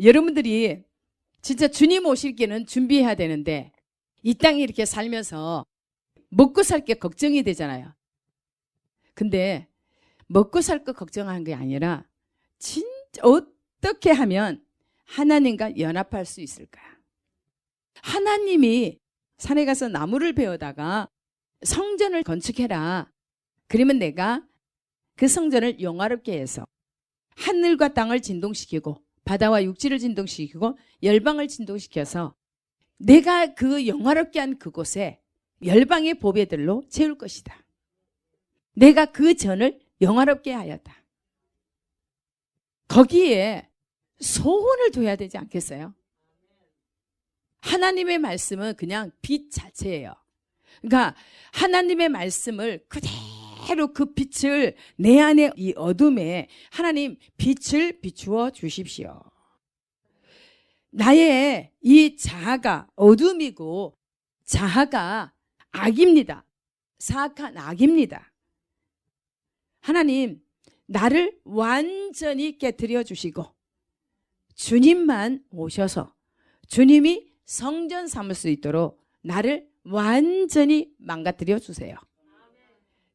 여러분들이 진짜 주님 오실 때는 준비해야 되는데 이 땅에 이렇게 살면서 먹고 살 게 걱정이 되잖아요. 근데 먹고 살 거 걱정하는 게 아니라 진짜 어떻게 하면 하나님과 연합할 수 있을까? 하나님이 산에 가서 나무를 베어다가 성전을 건축해라. 그러면 내가 그 성전을 영화롭게 해서 하늘과 땅을 진동시키고 바다와 육지를 진동시키고 열방을 진동시켜서 내가 그 영화롭게 한 그곳에 열방의 보배들로 채울 것이다. 내가 그 전을 영화롭게 하였다. 거기에 소원을 둬야 되지 않겠어요? 하나님의 말씀은 그냥 빛 자체예요. 그러니까 하나님의 말씀을 그대로 그 빛을 내 안에 이 어둠에 하나님 빛을 비추어 주십시오. 나의 이 자아가 어둠이고 자아가 악입니다. 사악한 악입니다. 하나님 나를 완전히 깨트려 주시고 주님만 오셔서 주님이 성전 삼을 수 있도록 나를 완전히 망가뜨려 주세요.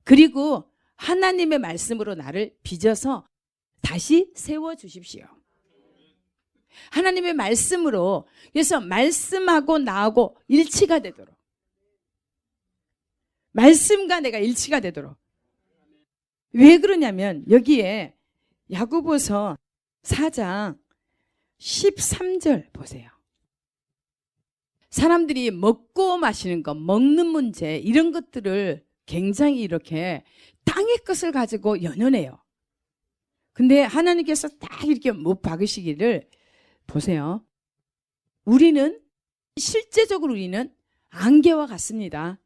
그리고 하나님의 말씀으로 나를 빚어서 다시 세워 주십시오. 하나님의 말씀으로, 그래서 말씀하고 나하고 일치가 되도록, 말씀과 내가 일치가 되도록. 왜 그러냐면 여기에 야고보서 4장 13절 보세요. 사람들이 먹고 마시는 것, 먹는 문제 이런 것들을 굉장히 이렇게 땅의 것을 가지고 연연해요. 근데 하나님께서 딱 이렇게 못 박으시기를 보세요. 우리는 실제적으로 우리는 안개와 같습니다.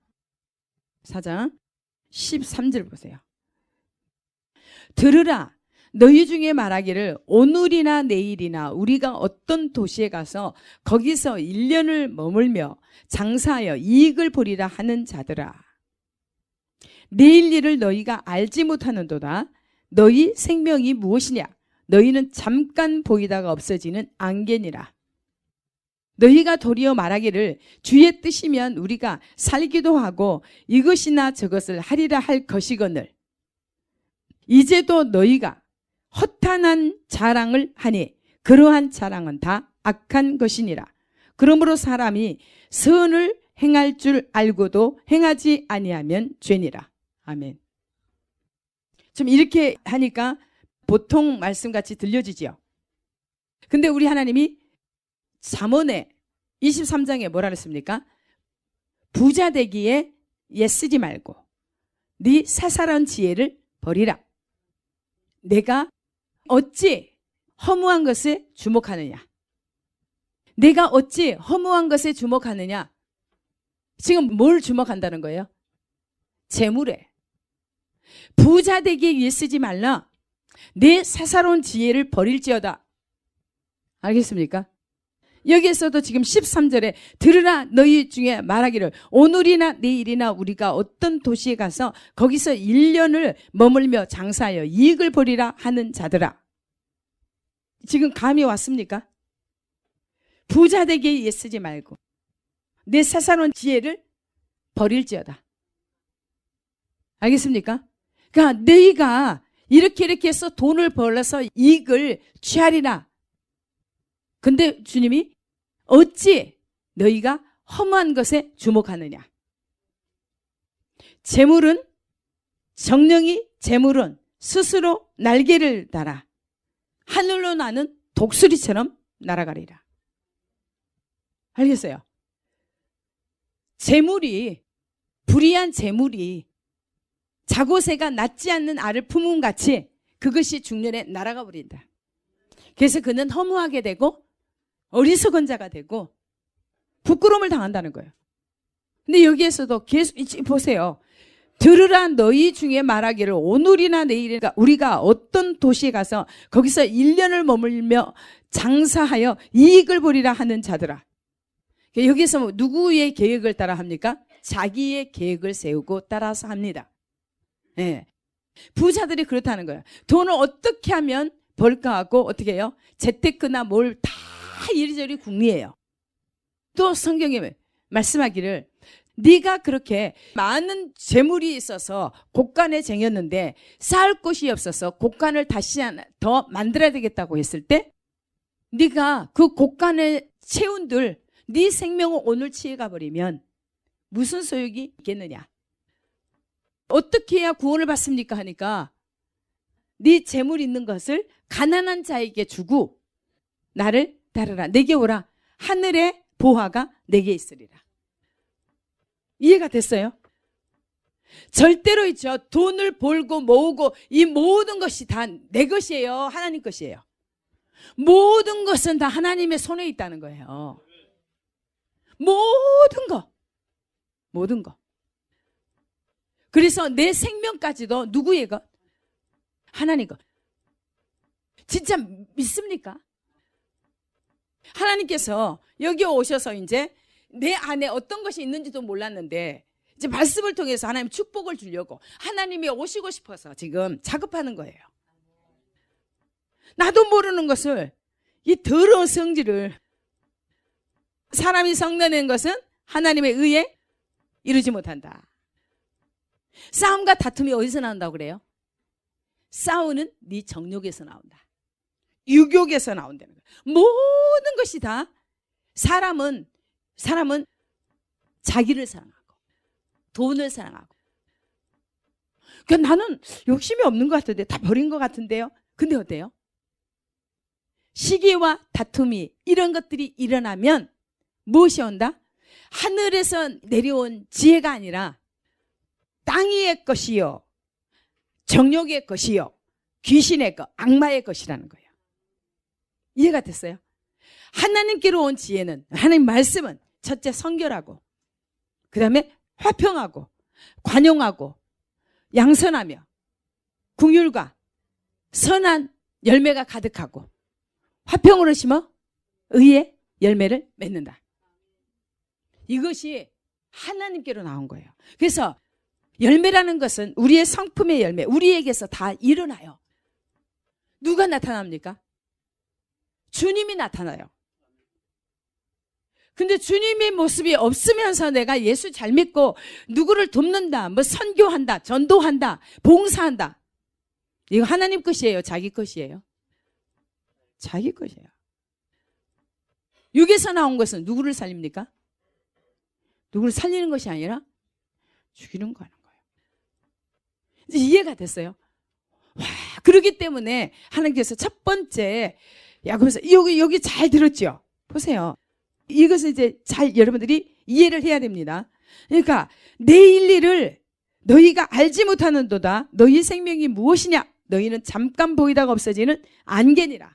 4장 13절 보세요. 들으라 너희 중에 말하기를 오늘이나 내일이나 우리가 어떤 도시에 가서 거기서 1년을 머물며 장사하여 이익을 보리라 하는 자들아. 내일 일을 너희가 알지 못하는도다. 너희 생명이 무엇이냐? 너희는 잠깐 보이다가 없어지는 안개니라. 너희가 도리어 말하기를 주의 뜻이면 우리가 살기도 하고 이것이나 저것을 하리라 할 것이거늘 이제도 너희가 허탄한 자랑을 하니 그러한 자랑은 다 악한 것이니라. 그러므로 사람이 선을 행할 줄 알고도 행하지 아니하면 죄니라. 아멘. 좀 이렇게 하니까 보통 말씀같이 들려지지요. 근데 우리 하나님이 잠언에 23장에 뭐라 그랬습니까? 부자 되기에 애쓰지 말고 네 사사로운 지혜를 버리라. 내가 어찌 허무한 것에 주목하느냐? 내가 어찌 허무한 것에 주목하느냐? 지금 뭘 주목한다는 거예요? 재물에. 부자 되기에 위해 쓰지 말라. 내 사사로운 지혜를 버릴지어다. 알겠습니까? 여기에서도 지금 13절에 들으라 너희 중에 말하기를 오늘이나 내일이나 우리가 어떤 도시에 가서 거기서 1년을 머물며 장사하여 이익을 보리라 하는 자들아. 지금 감이 왔습니까? 부자 되기에 위해 쓰지 말고 내 사사로운 지혜를 버릴지어다. 알겠습니까? 그러니까 너희가 이렇게 해서 돈을 벌어서 이익을 취하리라. 근데 주님이 어찌 너희가 허무한 것에 주목하느냐? 재물은 정령이 재물은 스스로 날개를 달아 하늘로 나는 독수리처럼 날아가리라. 알겠어요? 재물이 불의한 재물이 자고새가 낳지 않는 알을 품은 같이 그것이 중년에 날아가 버린다. 그래서 그는 허무하게 되고 어리석은 자가 되고 부끄러움을 당한다는 거예요. 근데 여기에서도 계속 보세요. 들으라 너희 중에 말하기를 오늘이나 내일이나 우리가 어떤 도시에 가서 거기서 1년을 머물며 장사하여 이익을 보리라 하는 자들아. 여기서 누구의 계획을 따라 합니까? 자기의 계획을 세우고 따라서 합니다. 네. 부자들이 그렇다는 거예요. 돈을 어떻게 하면 벌까 하고 어떻게 해요? 재테크나 뭘 다 이리저리 궁리해요. 또 성경에 말씀하기를 네가 그렇게 많은 재물이 있어서 곡간에 쟁였는데 쌓을 곳이 없어서 곡간을 다시 더 만들어야 되겠다고 했을 때 네가 그 곡간에 채운들 네 생명을 오늘 취해가 버리면 무슨 소용이 있겠느냐. 어떻게 해야 구원을 받습니까 하니까 네 재물 있는 것을 가난한 자에게 주고 나를 따르라. 내게 오라. 하늘의 보화가 내게 있으리라. 이해가 됐어요? 절대로 있죠. 돈을 벌고 모으고 이 모든 것이 다 내 것이에요. 하나님 것이에요. 모든 것은 다 하나님의 손에 있다는 거예요. 모든 거. 그래서 내 생명까지도 누구의 것? 하나님 것. 진짜 믿습니까? 하나님께서 여기 오셔서 이제 내 안에 어떤 것이 있는지도 몰랐는데 이제 말씀을 통해서 하나님 축복을 주려고 하나님이 오시고 싶어서 지금 작업하는 거예요. 나도 모르는 것을 이 더러운 성질을 사람이 성내는 것은 하나님의 의에 이루지 못한다. 싸움과 다툼이 어디서 나온다고 그래요? 싸우는 네 정욕에서 나온다. 유욕에서 나온다는 거예요. 모든 것이 다 사람은 자기를 사랑하고 돈을 사랑하고. 그러니까 나는 욕심이 없는 것 같은데 다 버린 것 같은데요. 근데 어때요? 시기와 다툼이 이런 것들이 일어나면 무엇이 온다? 하늘에서 내려온 지혜가 아니라 땅 위의 것이요, 정욕의 것이요, 귀신의 것, 악마의 것이라는 거예요. 이해가 됐어요? 하나님께로 온 지혜는, 하나님 말씀은 첫째 성결하고, 그 다음에 화평하고, 관용하고, 양선하며, 긍휼과 선한 열매가 가득하고, 화평으로 심어 의의 열매를 맺는다. 이것이 하나님께로 나온 거예요. 그래서 열매라는 것은 우리의 성품의 열매, 우리에게서 다 일어나요. 누가 나타납니까? 주님이 나타나요. 근데 주님의 모습이 없으면서 내가 예수 잘 믿고 누구를 돕는다, 뭐 선교한다, 전도한다, 봉사한다. 이거 하나님 것이에요? 자기 것이에요? 자기 것이에요. 육에서 나온 것은 누구를 살립니까? 누구를 살리는 것이 아니라 죽이는 거 하는 거예요. 이제 이해가 됐어요? 와, 그렇기 때문에 하나님께서 첫 번째 야고보서 여기 잘 들었죠? 보세요. 이것을 이제 잘 여러분들이 이해를 해야 됩니다. 그러니까 내 일리를 너희가 알지 못하는도다. 너희 생명이 무엇이냐? 너희는 잠깐 보이다가 없어지는 안개니라.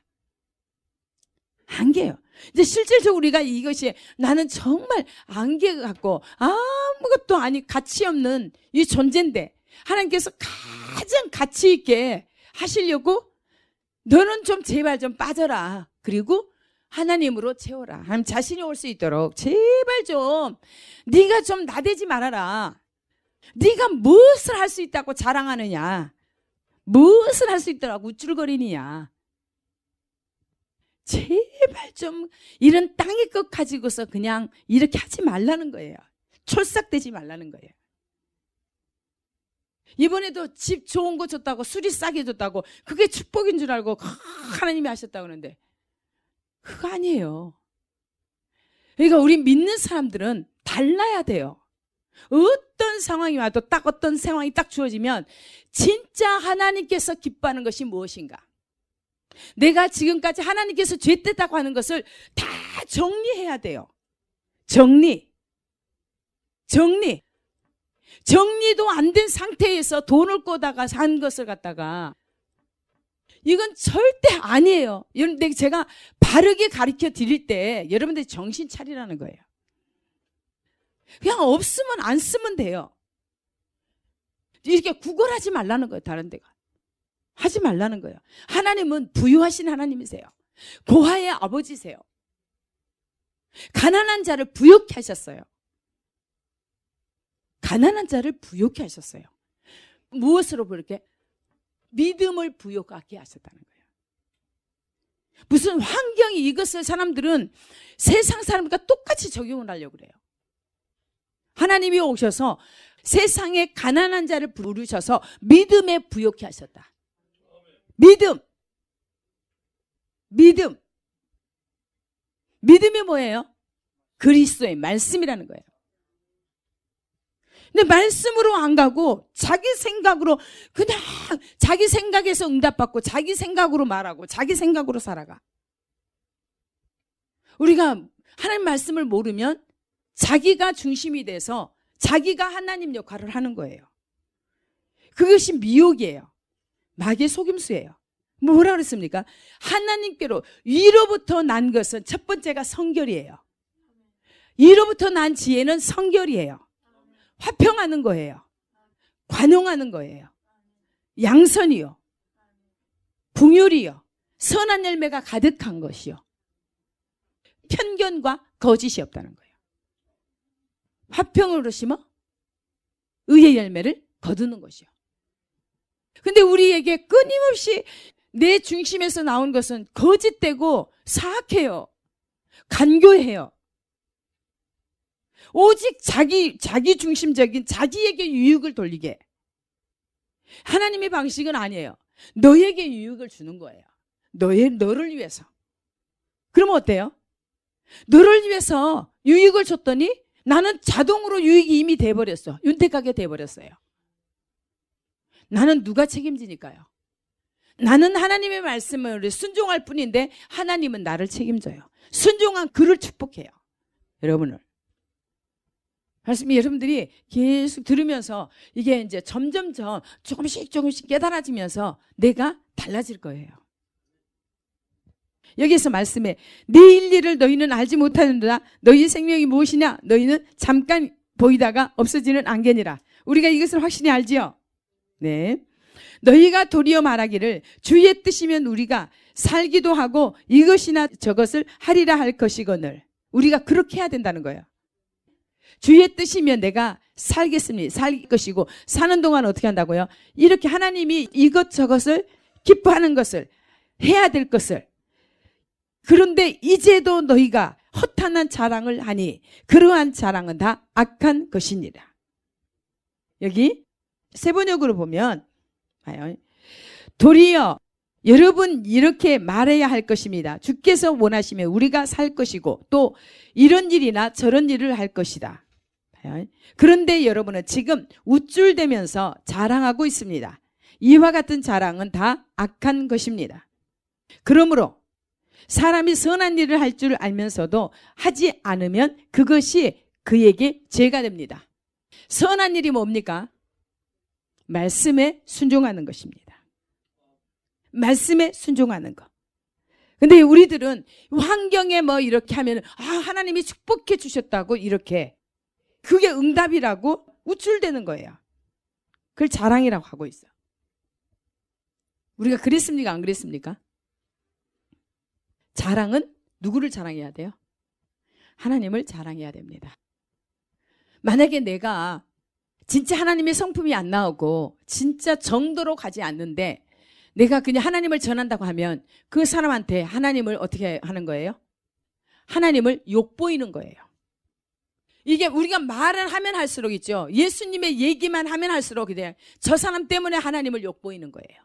안개요. 이제 실질적으로 우리가 이것이 나는 정말 안개 같고 아무것도 아니 가치 없는 이 존재인데 하나님께서 가장 가치 있게 하시려고 너는 좀 제발 좀 빠져라. 그리고 하나님으로 채워라. 하나님 자신이 올 수 있도록 제발 좀 네가 좀 나대지 말아라. 네가 무엇을 할 수 있다고 자랑하느냐. 무엇을 할 수 있더라고 우쭐거리느냐. 제발 좀 이런 땅의 것 가지고서 그냥 이렇게 하지 말라는 거예요. 촐싹대지 말라는 거예요. 이번에도 집 좋은 거 줬다고 술이 싸게 줬다고 그게 축복인 줄 알고 하나님이 하셨다고 하는데 그거 아니에요. 그러니까 우리 믿는 사람들은 달라야 돼요. 어떤 상황이 와도 딱 어떤 상황이 딱 주어지면 진짜 하나님께서 기뻐하는 것이 무엇인가. 내가 지금까지 하나님께서 죄됐다고 하는 것을 다 정리해야 돼요. 정리도 안 된 상태에서 돈을 꿔다가 산 것을 갖다가 이건 절대 아니에요. 여러분, 제가 바르게 가르쳐 드릴 때 여러분들이 정신 차리라는 거예요. 그냥 없으면 안 쓰면 돼요. 이렇게 구걸하지 말라는 거예요. 다른 데가. 하지 말라는 거예요. 하나님은 부유하신 하나님이세요. 고아의 아버지세요. 가난한 자를 부욕케 하셨어요. 가난한 자를 부욕케 하셨어요. 무엇으로 그렇게? 믿음을 부욕하게 하셨다는 거예요. 무슨 환경이 이것을 사람들은 세상 사람과 똑같이 적용을 하려고 그래요. 하나님이 오셔서 세상에 가난한 자를 부르셔서 믿음에 부욕케 하셨다. 믿음. 믿음이 뭐예요? 그리스도의 말씀이라는 거예요. 근데 말씀으로 안 가고 자기 생각으로 그냥 자기 생각에서 응답받고 자기 생각으로 말하고 자기 생각으로 살아가. 우리가 하나님 말씀을 모르면 자기가 중심이 돼서 자기가 하나님 역할을 하는 거예요. 그것이 미혹이에요. 마귀의 속임수예요. 뭐라 그랬습니까? 하나님께로 위로부터 난 것은 첫 번째가 성결이에요. 위로부터 난 지혜는 성결이에요. 화평하는 거예요. 관용하는 거예요. 양선이요. 긍휼이요. 선한 열매가 가득한 것이요. 편견과 거짓이 없다는 거예요. 화평으로 심어 의의 열매를 거두는 것이요. 근데 우리에게 끊임없이 내 중심에서 나온 것은 거짓되고 사악해요. 간교해요. 오직 자기 중심적인 자기에게 유익을 돌리게. 하나님의 방식은 아니에요. 너에게 유익을 주는 거예요. 너를 위해서. 그러면 어때요? 너를 위해서 유익을 줬더니 나는 자동으로 유익이 이미 돼버렸어. 윤택하게 돼버렸어요. 나는 누가 책임지니까요. 나는 하나님의 말씀을 순종할 뿐인데 하나님은 나를 책임져요. 순종한 그를 축복해요. 여러분을. 말씀이 여러분들이 계속 들으면서 이게 이제 점점점 조금씩 깨달아지면서 내가 달라질 거예요. 여기서 말씀에 네 일리를 너희는 알지 못하는도다. 너희 생명이 무엇이냐? 너희는 잠깐 보이다가 없어지는 안개니라. 우리가 이것을 확실히 알지요? 네. 너희가 도리어 말하기를 주의 뜻이면 우리가 살기도 하고 이것이나 저것을 하리라 할 것이거늘. 우리가 그렇게 해야 된다는 거예요. 주의 뜻이면 내가 살겠습니다. 살 것이고 사는 동안 어떻게 한다고요? 이렇게 하나님이 이것저것을 기뻐하는 것을 해야 될 것을. 그런데 이제도 너희가 허탄한 자랑을 하니 그러한 자랑은 다 악한 것이니라. 여기 세번역으로 보면 봐요. 도리어 여러분 이렇게 말해야 할 것입니다. 주께서 원하시면 우리가 살 것이고 또 이런 일이나 저런 일을 할 것이다. 봐요. 그런데 여러분은 지금 우쭐대면서 자랑하고 있습니다. 이와 같은 자랑은 다 악한 것입니다. 그러므로 사람이 선한 일을 할 줄 알면서도 하지 않으면 그것이 그에게 죄가 됩니다. 선한 일이 뭡니까? 말씀에 순종하는 것입니다. 말씀에 순종하는 것. 근데 우리들은 환경에 뭐 이렇게 하면 하나님이 축복해 주셨다고 이렇게 그게 응답이라고 우쭐대는 거예요. 그걸 자랑이라고 하고 있어. 우리가 그랬습니까? 안 그랬습니까? 자랑은 누구를 자랑해야 돼요? 하나님을 자랑해야 됩니다. 만약에 내가 진짜 하나님의 성품이 안 나오고 진짜 정도로 가지 않는데 내가 그냥 하나님을 전한다고 하면 그 사람한테 하나님을 어떻게 하는 거예요? 하나님을 욕보이는 거예요. 이게 우리가 말을 하면 할수록 있죠. 예수님의 얘기만 하면 할수록 그냥 저 사람 때문에 하나님을 욕보이는 거예요.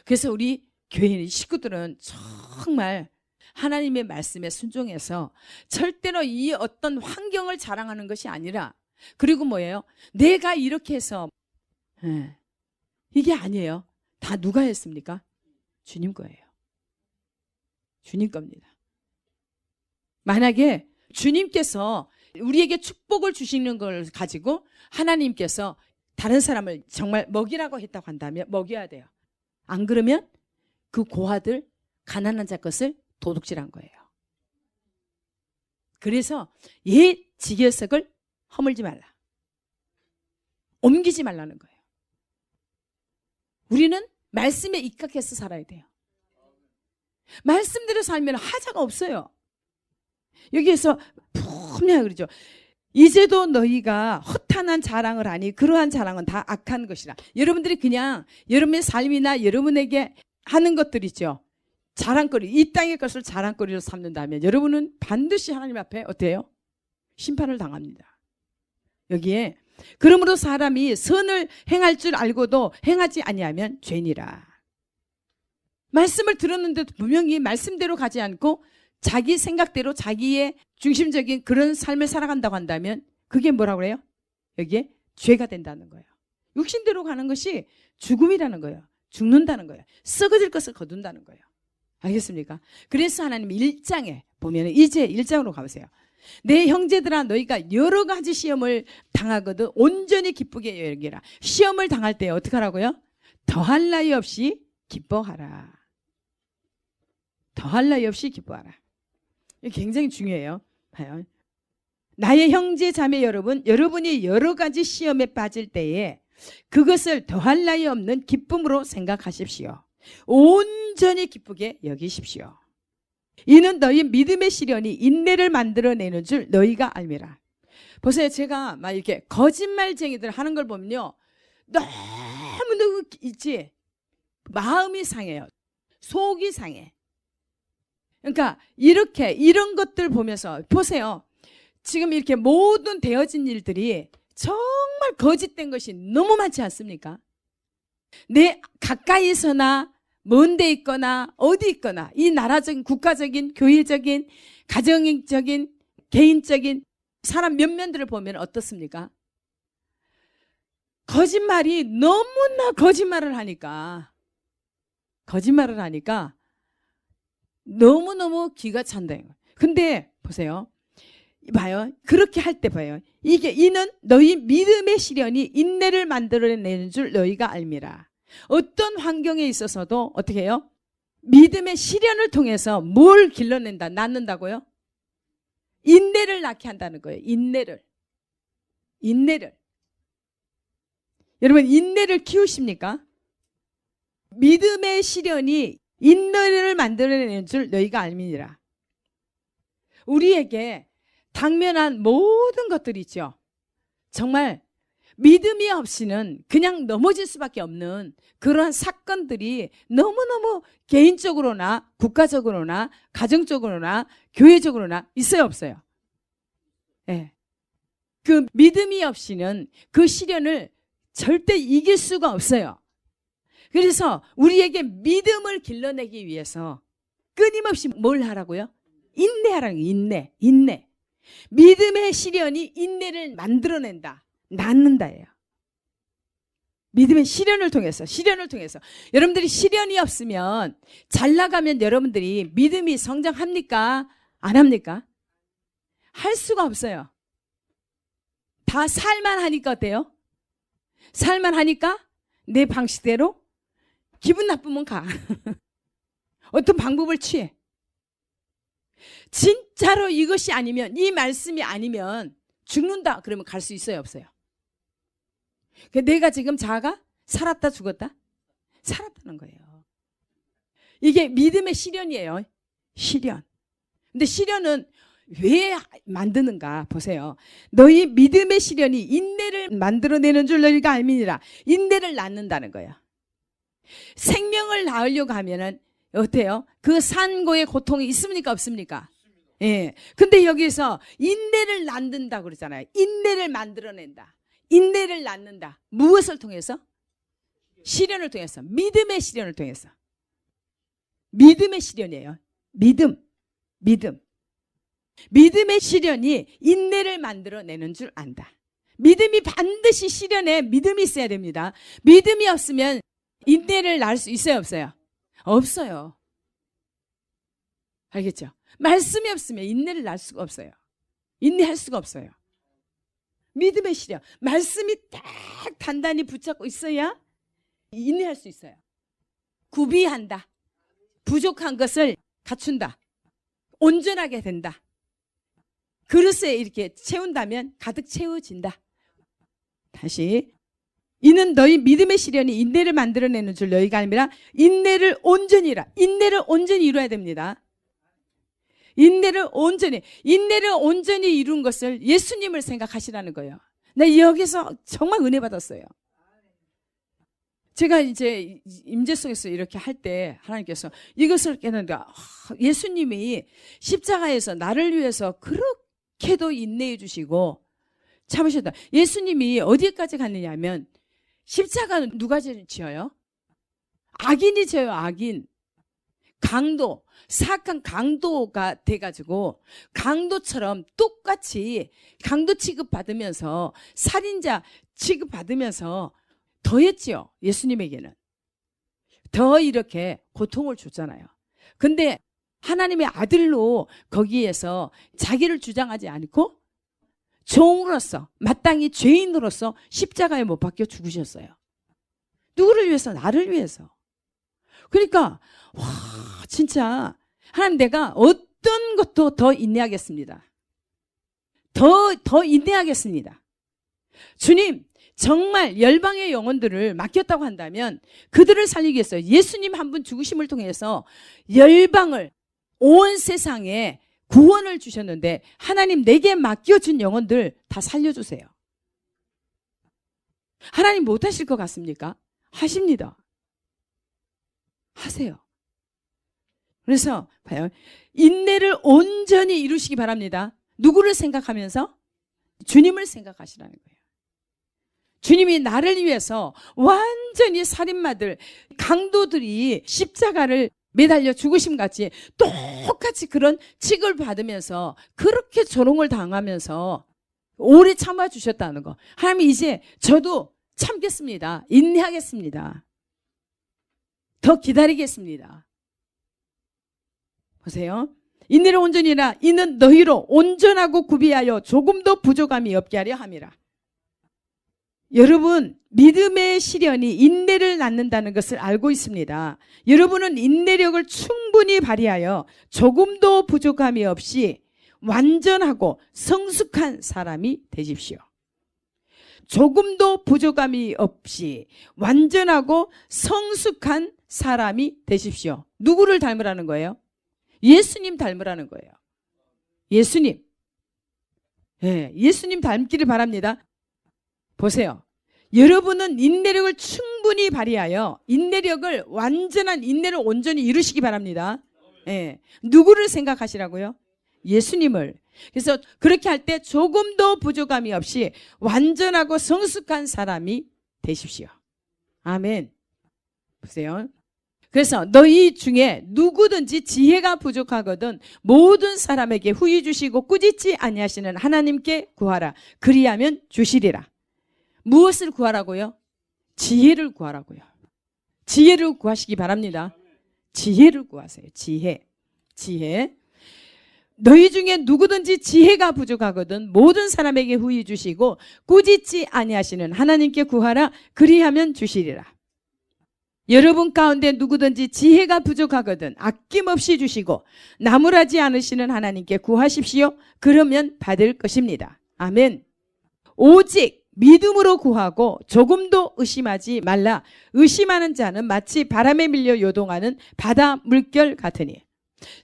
그래서 우리 교회 식구들은 정말 하나님의 말씀에 순종해서 절대로 이 어떤 환경을 자랑하는 것이 아니라 그리고 뭐예요? 내가 이렇게 해서 이게 아니에요. 다 누가 했습니까? 주님 거예요. 주님 겁니다. 만약에 주님께서 우리에게 축복을 주시는 걸 가지고 하나님께서 다른 사람을 정말 먹이라고 했다고 한다면 먹여야 돼요. 안 그러면 그 고아들 가난한 자 것을 도둑질한 거예요. 그래서 옛 지계석을 허물지 말라. 옮기지 말라는 거예요. 우리는 말씀에 입각해서 살아야 돼요. 말씀대로 살면 하자가 없어요. 여기에서 분명히 그러죠. 이제도 너희가 허탄한 자랑을 하니 그러한 자랑은 다 악한 것이라. 여러분들이 그냥 여러분의 삶이나 여러분에게 하는 것들 있죠. 자랑거리, 이 땅의 것을 자랑거리로 삼는다면 여러분은 반드시 하나님 앞에 어때요? 심판을 당합니다. 여기에 그러므로 사람이 선을 행할 줄 알고도 행하지 아니하면 죄니라. 말씀을 들었는데도 분명히 말씀대로 가지 않고 자기 생각대로 자기의 중심적인 그런 삶을 살아간다고 한다면 그게 뭐라고 그래요? 여기에 죄가 된다는 거예요. 육신대로 가는 것이 죽음이라는 거예요. 죽는다는 거예요. 썩어질 것을 거둔다는 거예요. 알겠습니까? 그래서 하나님 1장에 보면 이제 1장으로 가보세요. 내 형제들아 너희가 여러 가지 시험을 당하거든 온전히 기쁘게 여기라. 시험을 당할 때 어떻게 하라고요? 더할 나위 없이 기뻐하라. 더할 나위 없이 기뻐하라. 이게 굉장히 중요해요. 봐요. 나의 형제 자매 여러분, 여러분이 여러 가지 시험에 빠질 때에 그것을 더할 나위 없는 기쁨으로 생각하십시오. 온전히 기쁘게 여기십시오. 이는 너희 믿음의 시련이 인내를 만들어내는 줄 너희가 알미라. 보세요. 제가 막 이렇게 거짓말쟁이들 하는 걸 보면요. 너무 있지. 마음이 상해요. 속이 상해. 그러니까 이렇게 이런 것들 보면서 보세요. 지금 이렇게 모든 되어진 일들이 정말 거짓된 것이 너무 많지 않습니까? 내 가까이서나 먼 데 있거나 어디 있거나 이 나라적인 국가적인 교회적인 가정적인 개인적인 사람 면면들을 보면 어떻습니까? 거짓말이 너무나 거짓말을 하니까 너무너무 기가 찬다. 근데 보세요. 봐요. 그렇게 할 때 봐요. 이는 너희 믿음의 시련이 인내를 만들어내는 줄 너희가 알미라. 어떤 환경에 있어서도 어떻게 해요? 믿음의 시련을 통해서 뭘 길러낸다? 낳는다고요? 인내를 낳게 한다는 거예요. 인내를. 여러분 인내를 키우십니까? 믿음의 시련이 인내를 만들어내는 줄 너희가 알미니라. 우리에게 당면한 모든 것들이 있죠. 정말 믿음이 없이는 그냥 넘어질 수밖에 없는 그러한 사건들이 너무너무 개인적으로나 국가적으로나 가정적으로나 교회적으로나 있어요, 없어요? 네. 그 믿음이 없이는 그 시련을 절대 이길 수가 없어요. 그래서 우리에게 믿음을 길러내기 위해서 끊임없이 뭘 하라고요? 인내하라는 거예요. 인내. 믿음의 시련이 인내를 만들어낸다. 낳는다예요. 믿음의 시련을 통해서. 여러분들이 시련이 없으면 잘 나가면 여러분들이 믿음이 성장합니까? 안 합니까? 할 수가 없어요. 다 살만 하니까 어때요? 살만 하니까 내 방식대로 기분 나쁘면 가. 어떤 방법을 취해. 진짜로 이것이 아니면 이 말씀이 아니면 죽는다 그러면 갈 수 있어요, 없어요? 내가 지금 자아가 살았다 죽었다? 살았다는 거예요. 이게 믿음의 시련이에요. 시련. 근데 시련은 왜 만드는가 보세요. 너희 믿음의 시련이 인내를 만들어내는 줄 너희가 알미니라. 인내를 낳는다는 거예요. 생명을 낳으려고 하면은 어때요? 그 산고의 고통이 있습니까 없습니까? 예. 근데 여기서 인내를 낳는다 그러잖아요. 인내를 만들어낸다. 인내를 낳는다. 무엇을 통해서? 시련을 통해서. 믿음의 시련을 통해서. 믿음의 시련이에요. 믿음. 믿음의 시련이 인내를 만들어내는 줄 안다. 믿음이 반드시 시련에 믿음이 있어야 됩니다. 믿음이 없으면 인내를 낳을 수 있어요 없어요? 없어요. 알겠죠? 말씀이 없으면 인내를 낳을 수가 없어요. 인내할 수가 없어요. 믿음의 시련. 말씀이 딱 단단히 붙잡고 있어야 인내할 수 있어요. 구비한다. 부족한 것을 갖춘다. 온전하게 된다. 그릇에 이렇게 채운다면 가득 채워진다. 다시. 이는 너희 믿음의 시련이 인내를 만들어내는 줄 너희가 알미라. 인내를 온전히 이루어야 됩니다. 인내를 온전히 이룬 것을 예수님을 생각하시라는 거예요. 나 여기서 정말 은혜 받았어요. 제가 이제 임재 속에서 이렇게 할 때 하나님께서 이것을 깨는데 예수님이 십자가에서 나를 위해서 그렇게도 인내해 주시고 참으셨다. 예수님이 어디까지 갔느냐 하면 십자가는 누가 지어요? 악인이 지어요. 악인. 강도, 사악한 강도가 돼가지고 강도처럼 똑같이 강도 취급받으면서 살인자 취급받으면서 더했지요. 예수님에게는 더 이렇게 고통을 줬잖아요. 근데 하나님의 아들로 거기에서 자기를 주장하지 않고 종으로서 마땅히 죄인으로서 십자가에 못 박혀 죽으셨어요. 누구를 위해서? 나를 위해서. 그러니까 와 진짜 하나님 내가 어떤 것도 더 인내하겠습니다. 더 인내하겠습니다. 주님 정말 열방의 영혼들을 맡겼다고 한다면 그들을 살리기 위해서 예수님 한 분 죽으심을 통해서 열방을 온 세상에 구원을 주셨는데 하나님 내게 맡겨준 영혼들 다 살려주세요. 하나님 못하실 것 같습니까? 하십니다. 하세요. 그래서 봐요. 인내를 온전히 이루시기 바랍니다. 누구를 생각하면서? 주님을 생각하시라는 거예요. 주님이 나를 위해서 완전히 살인마들, 강도들이 십자가를 매달려 죽으심같이 똑같이 그런 칙을 받으면서 그렇게 조롱을 당하면서 오래 참아주셨다는 거. 하나님 이제 저도 참겠습니다. 인내하겠습니다. 더 기다리겠습니다. 보세요. 인내를 온전히라 이는 너희로 온전하고 구비하여 조금도 부족함이 없게 하려 함이라. 여러분 믿음의 시련이 인내를 낳는다는 것을 알고 있습니다. 여러분은 인내력을 충분히 발휘하여 조금도 부족함이 없이 완전하고 성숙한 사람이 되십시오. 조금도 부족함이 없이 완전하고 성숙한 사람이 되십시오. 누구를 닮으라는 거예요? 예수님 닮으라는 거예요. 예수님. 예, 예수님 닮기를 바랍니다. 보세요. 여러분은 인내력을 충분히 발휘하여 인내력을 완전한 인내를 온전히 이루시기 바랍니다. 예. 누구를 생각하시라고요? 예수님을. 그래서 그렇게 할 때 조금도 부족함이 없이 완전하고 성숙한 사람이 되십시오. 아멘. 보세요. 그래서 너희 중에 누구든지 지혜가 부족하거든 모든 사람에게 후히 주시고 꾸짖지 아니하시는 하나님께 구하라. 그리하면 주시리라. 무엇을 구하라고요? 지혜를 구하라고요. 지혜를 구하시기 바랍니다. 지혜를 구하세요. 지혜. 너희 중에 누구든지 지혜가 부족하거든 모든 사람에게 후히 주시고 꾸짖지 아니하시는 하나님께 구하라. 그리하면 주시리라. 여러분 가운데 누구든지 지혜가 부족하거든 아낌없이 주시고 나무라지 않으시는 하나님께 구하십시오. 그러면 받을 것입니다. 아멘. 오직 믿음으로 구하고 조금도 의심하지 말라. 의심하는 자는 마치 바람에 밀려 요동하는 바다 물결 같으니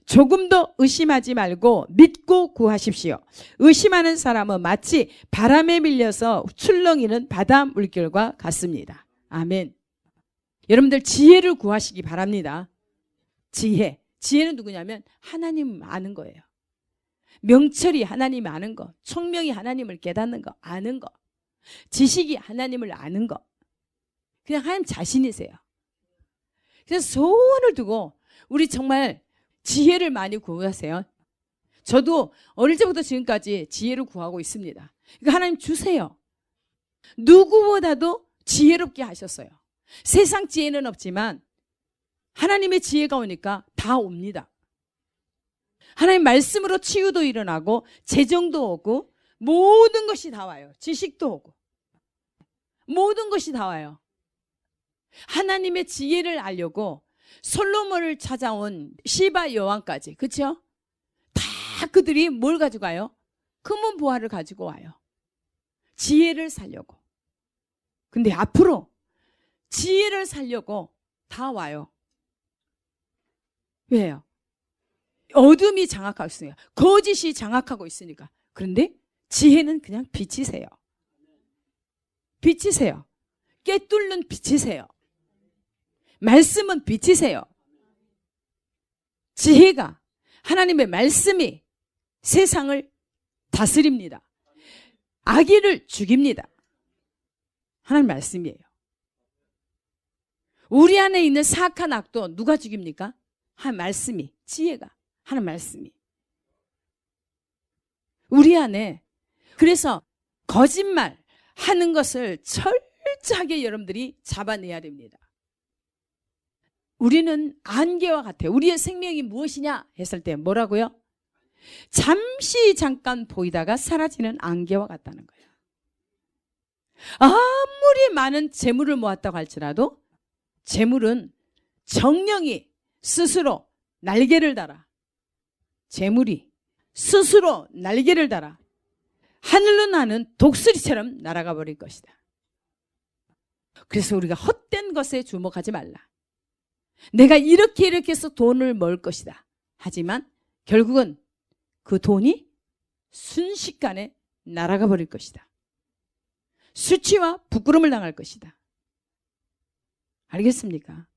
조금도 의심하지 말고 믿고 구하십시오. 의심하는 사람은 마치 바람에 밀려서 출렁이는 바다 물결과 같습니다. 아멘. 여러분들 지혜를 구하시기 바랍니다. 지혜는 누구냐면 하나님 아는 거예요. 명철이 하나님 아는 거, 총명이 하나님을 깨닫는 거, 아는 거, 지식이 하나님을 아는 거. 그냥 하나님 자신이세요. 그래서 소원을 두고 우리 정말 지혜를 많이 구하세요. 저도 어릴 때부터 지금까지 지혜를 구하고 있습니다. 그러니까 하나님 주세요. 누구보다도 지혜롭게 하셨어요. 세상 지혜는 없지만 하나님의 지혜가 오니까 다 옵니다. 하나님 말씀으로 치유도 일어나고 재정도 오고 모든 것이 다 와요. 지식도 오고 모든 것이 다 와요. 하나님의 지혜를 알려고 솔로몬을 찾아온 시바 여왕까지, 그렇죠? 다 그들이 뭘 가지고 와요? 금은 보화를 가지고 와요. 지혜를 살려고. 근데 앞으로 지혜를 살려고 다 와요. 왜요? 어둠이 장악하고 있으니까, 거짓이 장악하고 있으니까. 그런데 지혜는 그냥 비치세요. 비치세요. 꿰뚫는 비치세요. 말씀은 빛이세요. 지혜가, 하나님의 말씀이 세상을 다스립니다. 악의를 죽입니다. 하나님 말씀이에요. 우리 안에 있는 사악한 악도 누가 죽입니까? 하나님 말씀이, 지혜가, 하나님 말씀이. 우리 안에. 그래서 거짓말 하는 것을 철저하게 여러분들이 잡아내야 됩니다. 우리는 안개와 같아요. 우리의 생명이 무엇이냐 했을 때 뭐라고요? 잠시 잠깐 보이다가 사라지는 안개와 같다는 거예요. 아무리 많은 재물을 모았다고 할지라도 재물은 정령이 스스로 날개를 달아, 재물이 스스로 날개를 달아 하늘로 나는 독수리처럼 날아가 버릴 것이다. 그래서 우리가 헛된 것에 주목하지 말라. 내가 이렇게 해서 돈을 모을 것이다. 하지만 결국은 그 돈이 순식간에 날아가 버릴 것이다. 수치와 부끄러움을 당할 것이다. 알겠습니까?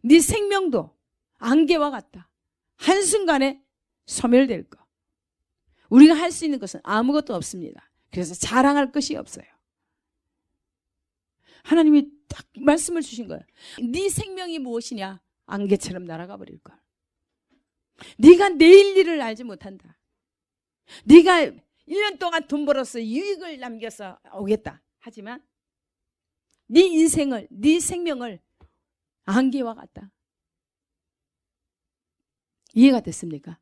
네 생명도 안개와 같다. 한순간에 소멸될 것. 우리가 할 수 있는 것은 아무것도 없습니다. 그래서 자랑할 것이 없어요. 하나님이 딱 말씀을 주신 거예요. 네 생명이 무엇이냐? 안개처럼 날아가 버릴 걸. 네가 내일 일을 알지 못한다. 네가 1년 동안 돈 벌어서 유익을 남겨서 오겠다. 하지만 네 인생을, 네 생명을 안개와 같다. 이해가 됐습니까?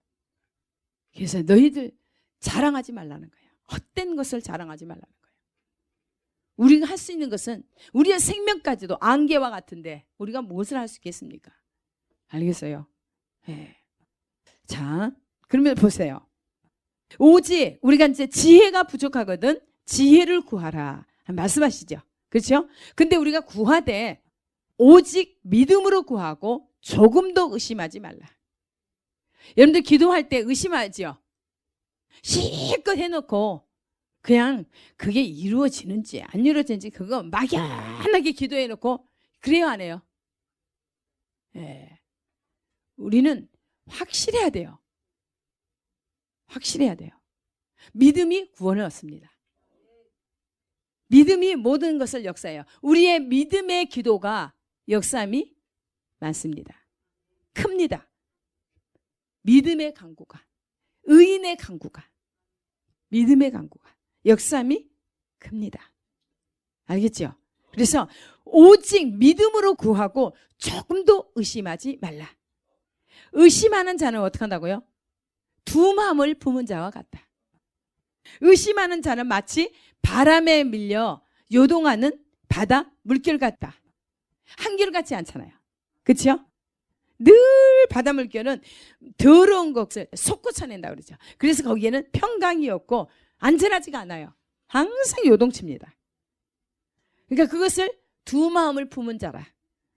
그래서 너희들 자랑하지 말라는 거예요. 헛된 것을 자랑하지 말라는 거예요. 우리가 할 수 있는 것은 우리의 생명까지도 안개와 같은데 우리가 무엇을 할 수 있겠습니까? 알겠어요? 네. 자, 그러면 보세요. 오직 우리가 이제 지혜가 부족하거든 지혜를 구하라 말씀하시죠. 그렇죠? 근데 우리가 구하되 오직 믿음으로 구하고 조금도 의심하지 말라. 여러분들 기도할 때 의심하죠? 실컷 해놓고 그냥 그게 이루어지는지 안 이루어지는지 그거 막연하게 기도해놓고 그래요 안 해요? 예. 우리는 확실해야 돼요. 확실해야 돼요. 믿음이 구원을 얻습니다. 믿음이 모든 것을 역사해요. 우리의 믿음의 기도가 역사함이 많습니다. 큽니다. 믿음의 강구가, 의인의 강구가, 믿음의 강구가 역사함이 큽니다. 알겠죠? 그래서 오직 믿음으로 구하고 조금도 의심하지 말라. 의심하는 자는 어떻게 한다고요? 두 마음을 품은 자와 같다. 의심하는 자는 마치 바람에 밀려 요동하는 바다 물결 같다. 한결같지 않잖아요. 그렇죠? 늘 바다 물결은 더러운 것을 솟구쳐낸다고 그러죠. 그래서 거기에는 평강이 없고 안전하지가 않아요. 항상 요동칩니다. 그러니까 그것을 두 마음을 품은 자라.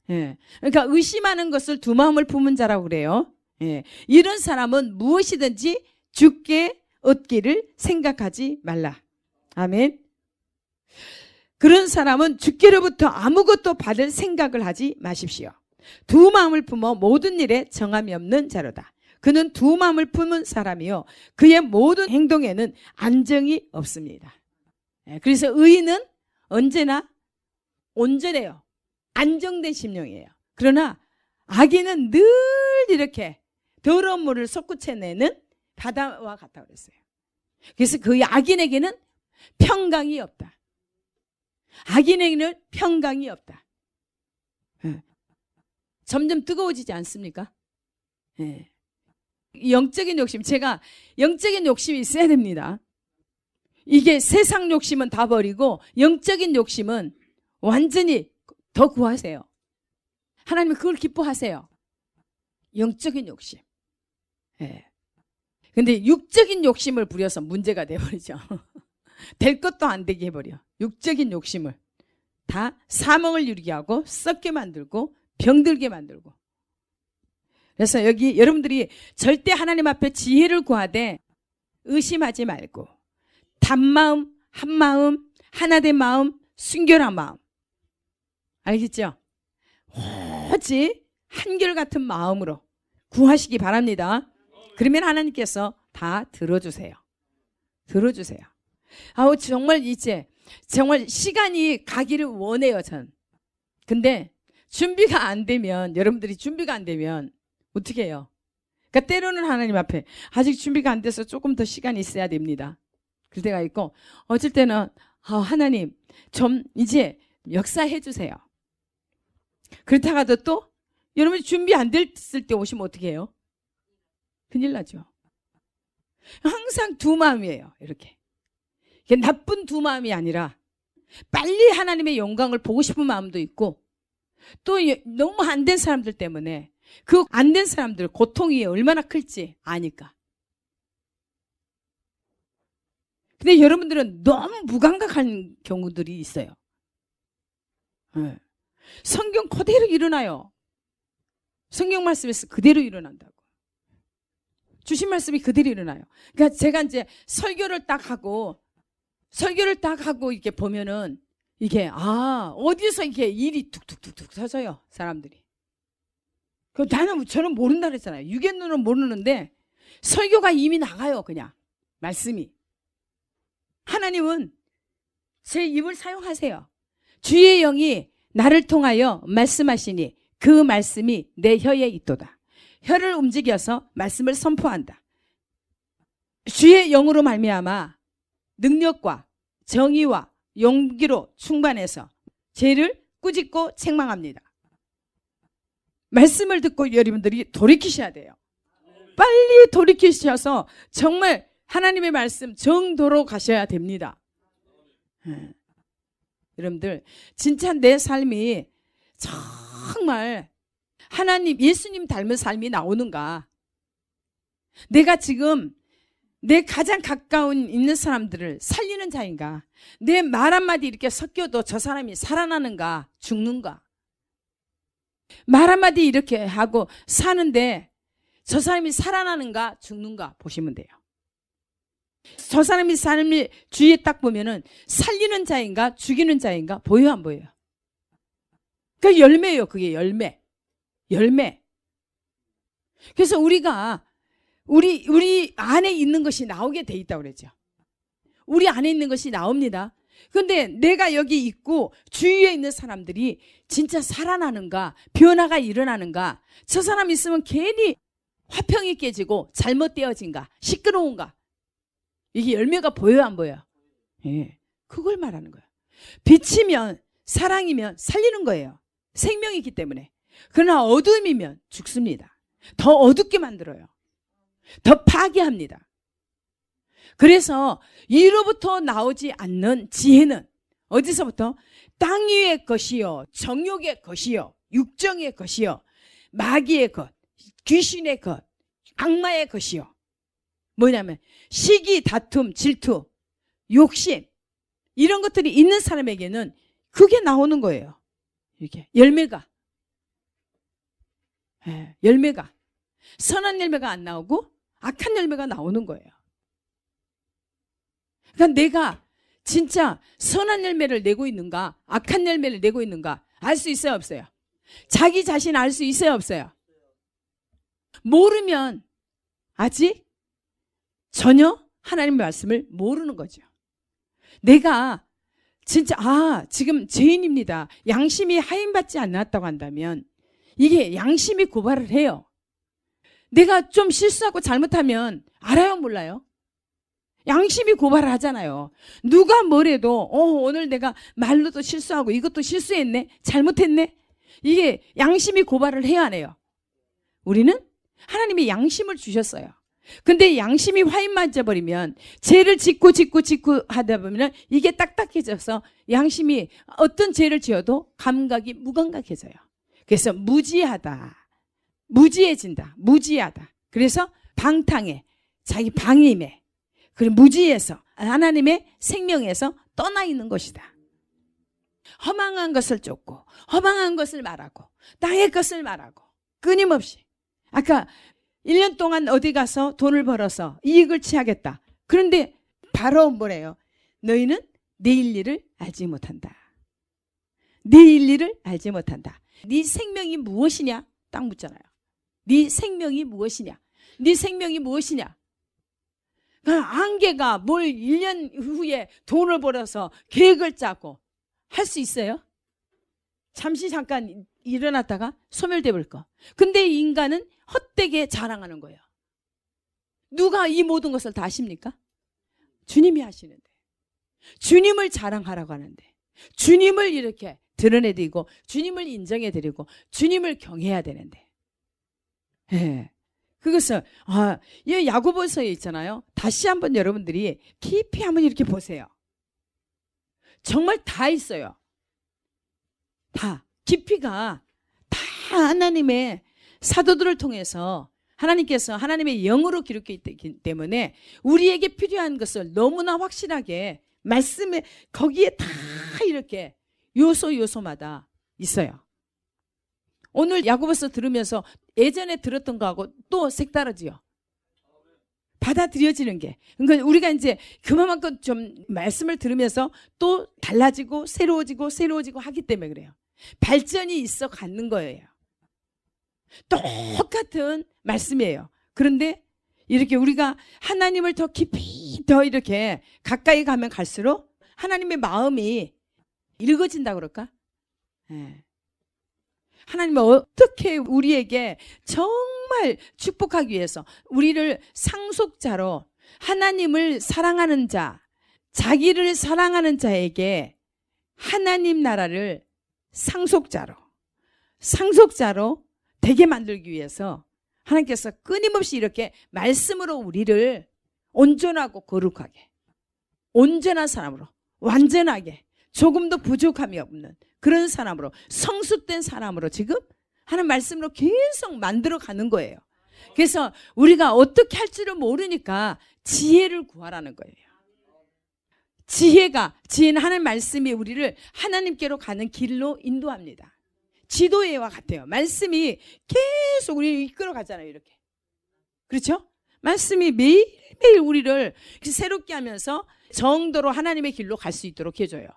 예. 그러니까 의심하는 것을 두 마음을 품은 자라고 그래요. 예. 이런 사람은 무엇이든지 주께 얻기를 생각하지 말라. 아멘. 그런 사람은 주께로부터 아무것도 받을 생각을 하지 마십시오. 두 마음을 품어 모든 일에 정함이 없는 자로다. 그는 두 마음을 품은 사람이요 그의 모든 행동에는 안정이 없습니다. 그래서 의인은 언제나 온전해요. 안정된 심령이에요. 그러나 악인은 늘 이렇게 더러운 물을 솟구쳐내는 바다와 같다고 그랬어요. 그래서 그 악인에게는 평강이 없다. 악인에게는 평강이 없다. 점점 뜨거워지지 않습니까? 영적인 욕심, 제가 영적인 욕심이 있어야 됩니다. 이게 세상 욕심은 다 버리고 영적인 욕심은 완전히 더 구하세요. 하나님은 그걸 기뻐하세요. 영적인 욕심. 근데 육적인 욕심을 부려서 문제가 돼버리죠. 될 것도 안 되게 해버려. 육적인 욕심을 다 사망을 이루게 하고 썩게 만들고 병들게 만들고. 그래서 여기 여러분들이 절대 하나님 앞에 지혜를 구하되 의심하지 말고 단마음, 한마음, 하나된 마음, 순결한 마음. 알겠죠? 오직 한결같은 마음으로 구하시기 바랍니다. 그러면 하나님께서 다 들어주세요. 들어주세요. 아우 정말 이제 정말 시간이 가기를 원해요. 전. 근데 준비가 안 되면, 여러분들이 준비가 안 되면 어떻게 해요? 그러니까 때로는 하나님 앞에 아직 준비가 안 돼서 조금 더 시간이 있어야 됩니다. 그럴 때가 있고, 어쩔 때는 하나님 좀 이제 역사해 주세요. 그렇다가도 또 여러분이 준비 안 됐을 때 오시면 어떻게 해요? 큰일 나죠. 항상 두 마음이에요. 이렇게. 이게 나쁜 두 마음이 아니라 빨리 하나님의 영광을 보고 싶은 마음도 있고, 또 너무 안 된 사람들 때문에 그 안 된 사람들 고통이 얼마나 클지 아니까. 근데 여러분들은 너무 무감각한 경우들이 있어요. 네. 성경 그대로 일어나요. 성경 말씀에서 그대로 일어난다고. 주신 말씀이 그대로 일어나요. 그러니까 제가 이제 설교를 딱 하고 이렇게 보면은 이게 어디서 이게 일이 툭툭툭툭 터져요. 사람들이. 저는 모른다 그랬잖아요. 육의 눈은 모르는데 설교가 이미 나가요. 그냥 말씀이. 하나님은 제 입을 사용하세요. 주의 영이 나를 통하여 말씀하시니 그 말씀이 내 혀에 있도다. 혀를 움직여서 말씀을 선포한다. 주의 영으로 말미암아 능력과 정의와 용기로 충만해서 죄를 꾸짖고 책망합니다. 말씀을 듣고 여러분들이 돌이키셔야 돼요. 빨리 돌이키셔서 정말 하나님의 말씀 정도로 가셔야 됩니다. 여러분들 진짜 내 삶이 정말 하나님 예수님 닮은 삶이 나오는가? 내가 지금 내 가장 가까운 있는 사람들을 살리는 자인가? 내 말 한마디 이렇게 섞여도 저 사람이 살아나는가? 죽는가? 말 한마디 이렇게 하고 사는데 저 사람이 살아나는가? 죽는가? 보시면 돼요. 저 사람이 삶을 주위에 딱 보면은 살리는 자인가? 죽이는 자인가? 보여 안 보여요? 그 열매예요. 그게 열매. 그래서 우리가 우리 안에 있는 것이 나오게 돼 있다고 그러죠. 우리 안에 있는 것이 나옵니다. 근데 내가 여기 있고 주위에 있는 사람들이 진짜 살아나는가, 변화가 일어나는가, 저 사람 있으면 괜히 화평이 깨지고 잘못되어진가, 시끄러운가, 이게 열매가 보여요 안 보여요? 예, 그걸 말하는 거예요. 빛이면 사랑이면 살리는 거예요. 생명이기 때문에. 그러나 어둠이면 죽습니다. 더 어둡게 만들어요. 더 파괴합니다. 그래서 이로부터 나오지 않는 지혜는 어디서부터? 땅 위의 것이요, 정욕의 것이요, 육정의 것이요, 마귀의 것, 귀신의 것, 악마의 것이요. 뭐냐면 시기, 다툼, 질투, 욕심, 이런 것들이 있는 사람에게는 그게 나오는 거예요. 이렇게 열매가 선한 열매가 안 나오고 악한 열매가 나오는 거예요. 그러니까 내가 진짜 선한 열매를 내고 있는가, 악한 열매를 내고 있는가 알 수 있어요, 없어요? 자기 자신 알 수 있어요, 없어요? 모르면 아직 전혀 하나님의 말씀을 모르는 거죠. 내가 진짜 지금 죄인입니다, 양심이 하인받지 않았다고 한다면 이게 양심이 고발을 해요. 내가 좀 실수하고 잘못하면 알아요, 몰라요? 양심이 고발을 하잖아요. 누가 뭐래도 오늘 내가 말로도 실수하고 이것도 실수했네, 잘못했네, 이게 양심이 고발을 해야 하네요. 우리는 하나님이 양심을 주셨어요. 근데 양심이 화인 맞아버리면 죄를 짓고 하다 보면 이게 딱딱해져서 양심이 어떤 죄를 지어도 감각이 무감각해져요. 그래서 무지해진다. 그래서 방탕해, 자기 방임해, 그리고 무지해서 하나님의 생명에서 떠나 있는 것이다. 허망한 것을 쫓고 허망한 것을 말하고 땅의 것을 말하고 끊임없이. 아까 1년 동안 어디 가서 돈을 벌어서 이익을 취하겠다. 그런데 바로 뭐래요? 너희는 내일 일을 알지 못한다. 내일 일을 알지 못한다. 네 생명이 무엇이냐? 딱 묻잖아요. 네 생명이 무엇이냐? 네 생명이 무엇이냐? 안개가 뭘 1년 후에 돈을 벌어서 계획을 짜고 할 수 있어요? 잠깐 일어났다가 소멸돼 버릴 거. 근데 인간은 헛되게 자랑하는 거예요. 누가 이 모든 것을 다 아십니까? 주님이 하시는데. 주님을 자랑하라고 하는데. 주님을 이렇게 드러내드리고 주님을 인정해드리고 주님을 경외해야 되는데. 예. 그것을 이 야고보서에 있잖아요. 다시 한번 여러분들이 깊이 한번 이렇게 보세요. 정말 다 있어요. 다 깊이가 다 하나님의 사도들을 통해서 하나님께서 하나님의 영으로 기록했기 때문에 우리에게 필요한 것을 너무나 확실하게 말씀에 거기에 다 이렇게 요소마다 있어요. 오늘 야고보서 들으면서 예전에 들었던 거하고 또 색다르지요. 받아들여지는 게. 그러니까 우리가 이제 그만큼 좀 말씀을 들으면서 또 달라지고 새로워지고 하기 때문에 그래요. 발전이 있어 가는 거예요. 똑같은 말씀이에요. 그런데 이렇게 우리가 하나님을 더 깊이 더 이렇게 가까이 가면 갈수록 하나님의 마음이 읽어진다 그럴까? 네. 하나님은 어떻게 우리에게 정말 축복하기 위해서 우리를 상속자로 하나님을 사랑하는 자, 자기를 사랑하는 자에게 하나님 나라를 상속자로 되게 만들기 위해서 하나님께서 끊임없이 이렇게 말씀으로 우리를 온전하고 거룩하게, 온전한 사람으로, 완전하게, 조금도 부족함이 없는 그런 사람으로, 성숙된 사람으로 지금 하는 말씀으로 계속 만들어 가는 거예요. 그래서 우리가 어떻게 할 줄을 모르니까 지혜를 구하라는 거예요. 지혜는 하나님 말씀이 우리를 하나님께로 가는 길로 인도합니다. 지도회와 같아요. 말씀이 계속 우리를 이끌어 가잖아요. 이렇게. 그렇죠? 말씀이 매일매일 우리를 새롭게 하면서 정도로 하나님의 길로 갈 수 있도록 해줘요.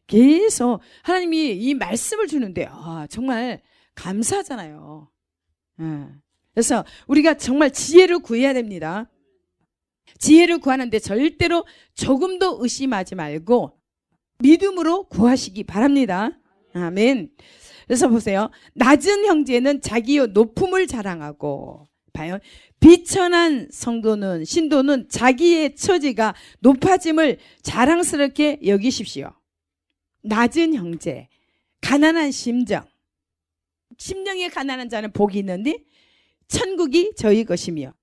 계속 하나님이 이 말씀을 주는데 정말 감사하잖아요. 그래서 우리가 정말 지혜를 구해야 됩니다. 지혜를 구하는데 절대로 조금도 의심하지 말고 믿음으로 구하시기 바랍니다. 아멘. 그래서 보세요. 낮은 형제는 자기의 높음을 자랑하고, 봐요. 비천한 신도는 자기의 처지가 높아짐을 자랑스럽게 여기십시오. 낮은 형제, 가난한 심령에 가난한 자는 복이 있는데 천국이 저희 것이며,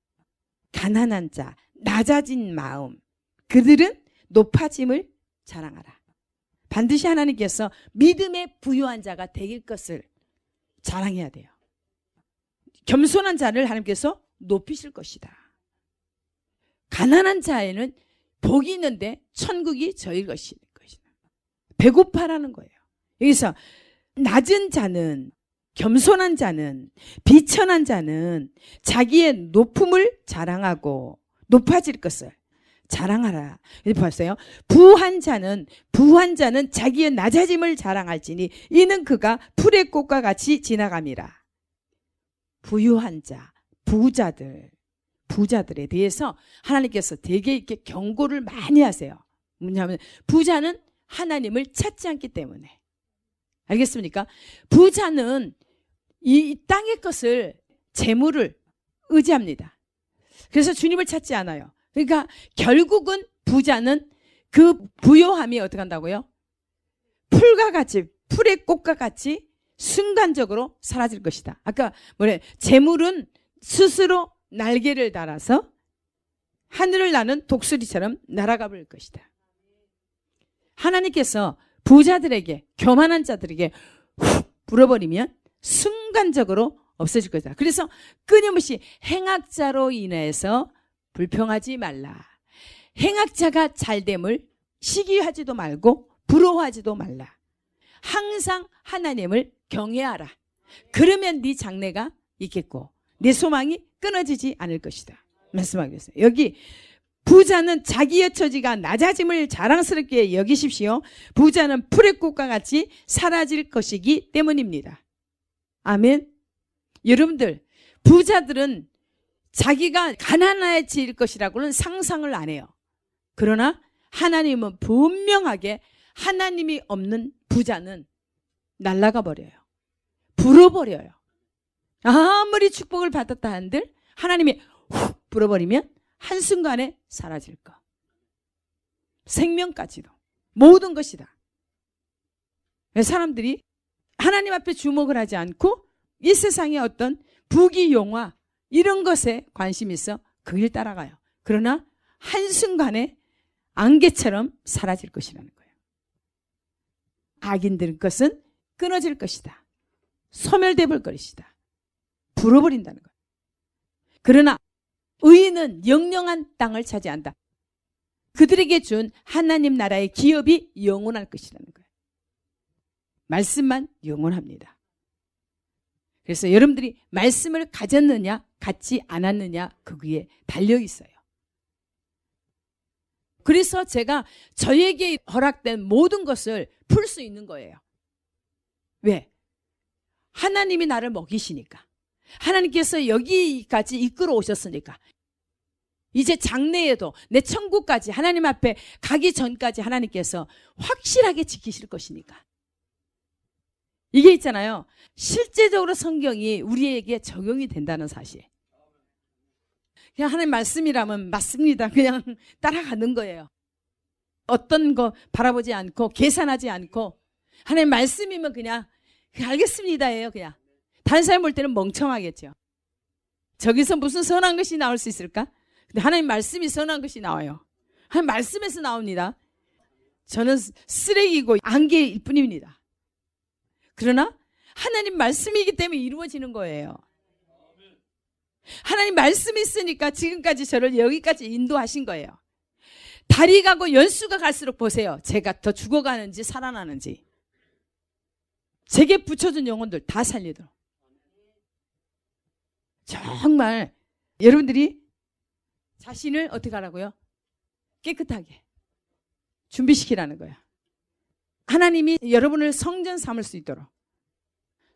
가난한 자, 낮아진 마음, 그들은 높아짐을 자랑하라. 반드시 하나님께서 믿음에 부유한 자가 될 것을 자랑해야 돼요. 겸손한 자를 하나님께서 높이실 것이다. 가난한 자에는 복이 있는데 천국이 저희 것이다. 배고파라는 거예요. 여기서 낮은 자는, 겸손한 자는, 비천한 자는 자기의 높음을 자랑하고 높아질 것을 자랑하라. 이렇게 봤어요. 부한 자는 자기의 낮아짐을 자랑할지니 이는 그가 풀의 꽃과 같이 지나감이라. 부유한 자, 부자들에 대해서 하나님께서 되게 이렇게 경고를 많이 하세요. 뭐냐면 부자는 하나님을 찾지 않기 때문에. 알겠습니까? 부자는 이 땅의 것을, 재물을 의지합니다. 그래서 주님을 찾지 않아요. 그러니까 결국은 부자는 그 부요함이 어떻게 한다고요? 풀과 같이, 풀의 꽃과 같이 순간적으로 사라질 것이다. 아까 재물은 스스로 날개를 달아서 하늘을 나는 독수리처럼 날아가 버릴 것이다. 하나님께서 부자들에게, 교만한 자들에게 훅 불어버리면 순간적으로 없어질 것이다. 그래서 끊임없이 행악자로 인해서 불평하지 말라. 행악자가 잘됨을 시기하지도 말고 부러워하지도 말라. 항상 하나님을 경외하라. 그러면 네 장래가 있겠고 네 소망이 끊어지지 않을 것이다. 말씀하겠어요. 여기 부자는 자기의 처지가 낮아짐을 자랑스럽게 여기십시오. 부자는 풀의 꽃과 같이 사라질 것이기 때문입니다. 아멘. 여러분들, 부자들은 자기가 가난해질 것이라고는 상상을 안 해요. 그러나 하나님은 분명하게 하나님이 없는 부자는 날아가 버려요. 불어버려요. 아무리 축복을 받았다 한들 하나님이 훅 불어버리면 한순간에 사라질 거. 생명까지도. 모든 것이다. 사람들이 하나님 앞에 주목을 하지 않고 이 세상의 어떤 부귀영화 이런 것에 관심이 있어 그 길 따라가요. 그러나 한순간에 안개처럼 사라질 것이라는 거예요. 악인들 것은 끊어질 것이다. 소멸돼 볼 것이다. 불어버린다는 거예요. 그러나 의인은 영영한 땅을 차지한다. 그들에게 준 하나님 나라의 기업이 영원할 것이라는 거예요. 말씀만 영원합니다. 그래서 여러분들이 말씀을 가졌느냐 갖지 않았느냐 거기에 달려 있어요. 그래서 제가 저에게 허락된 모든 것을 풀 수 있는 거예요. 왜? 하나님이 나를 먹이시니까. 하나님께서 여기까지 이끌어 오셨으니까. 이제 장래에도 내 천국까지 하나님 앞에 가기 전까지 하나님께서 확실하게 지키실 것이니까. 이게 있잖아요. 실제적으로 성경이 우리에게 적용이 된다는 사실. 그냥 하나님 말씀이라면 맞습니다. 그냥 따라가는 거예요. 어떤 거 바라보지 않고 계산하지 않고 하나님 말씀이면 그냥 알겠습니다예요. 그냥. 다른 사람 볼 때는 멍청하겠죠. 저기서 무슨 선한 것이 나올 수 있을까? 근데 하나님 말씀이 선한 것이 나와요. 하나님 말씀에서 나옵니다. 저는 쓰레기고 안개일 뿐입니다. 그러나 하나님 말씀이기 때문에 이루어지는 거예요. 하나님 말씀이 있으니까 지금까지 저를 여기까지 인도하신 거예요. 달이 가고 연수가 갈수록 보세요. 제가 더 죽어가는지 살아나는지. 제게 붙여준 영혼들 다 살리도록. 정말 여러분들이 자신을 어떻게 하라고요? 깨끗하게 준비시키라는 거예요. 하나님이 여러분을 성전 삼을 수 있도록.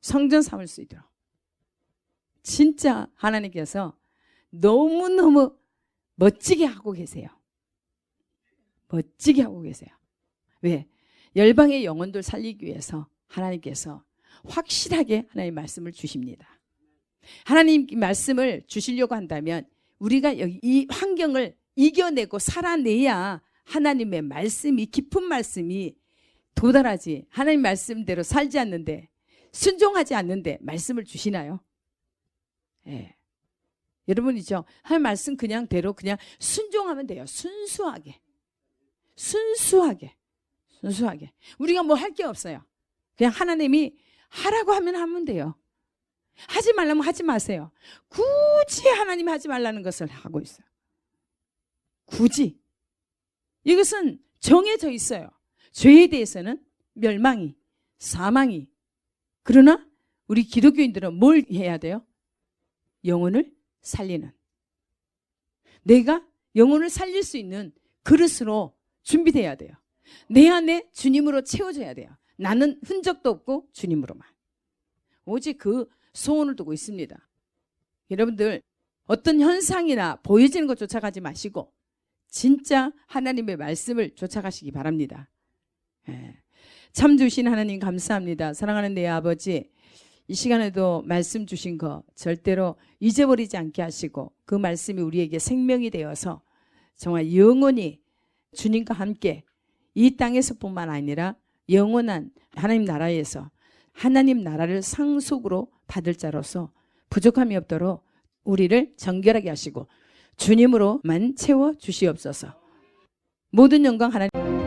성전 삼을 수 있도록. 진짜 하나님께서 너무너무 멋지게 하고 계세요. 멋지게 하고 계세요. 왜? 열방의 영혼들 살리기 위해서 하나님께서 확실하게 하나님의 말씀을 주십니다. 하나님 말씀을 주시려고 한다면 우리가 여기 이 환경을 이겨내고 살아내야 하나님의 말씀이 깊은 말씀이 도달하지. 하나님 말씀대로 살지 않는데 순종하지 않는데 말씀을 주시나요? 예. 여러분이죠. 하나님 말씀 그냥대로 그냥 순종하면 돼요. 순수하게. 순수하게. 순수하게. 우리가 뭐 할 게 없어요. 그냥 하나님이 하라고 하면 돼요. 하지 말라면 하지 마세요. 굳이 하나님이 하지 말라는 것을 하고 있어요. 굳이. 이것은 정해져 있어요. 죄에 대해서는 멸망이, 사망이. 그러나 우리 기독교인들은 뭘 해야 돼요? 영혼을 살리는. 내가 영혼을 살릴 수 있는 그릇으로 준비돼야 돼요. 내 안에 주님으로 채워져야 돼요. 나는 흔적도 없고 주님으로만. 오직 그 소원을 두고 있습니다. 여러분들 어떤 현상이나 보여지는 것 쫓아가지 마시고 진짜 하나님의 말씀을 쫓아가시기 바랍니다. 참 주신 하나님 감사합니다. 사랑하는 내 아버지, 이 시간에도 말씀 주신 거 절대로 잊어버리지 않게 하시고 그 말씀이 우리에게 생명이 되어서 정말 영원히 주님과 함께 이 땅에서뿐만 아니라 영원한 하나님 나라에서 하나님 나라를 상속으로 받을 자로서 부족함이 없도록 우리를 정결하게 하시고 주님으로만 채워 주시옵소서. 모든 영광 하나님.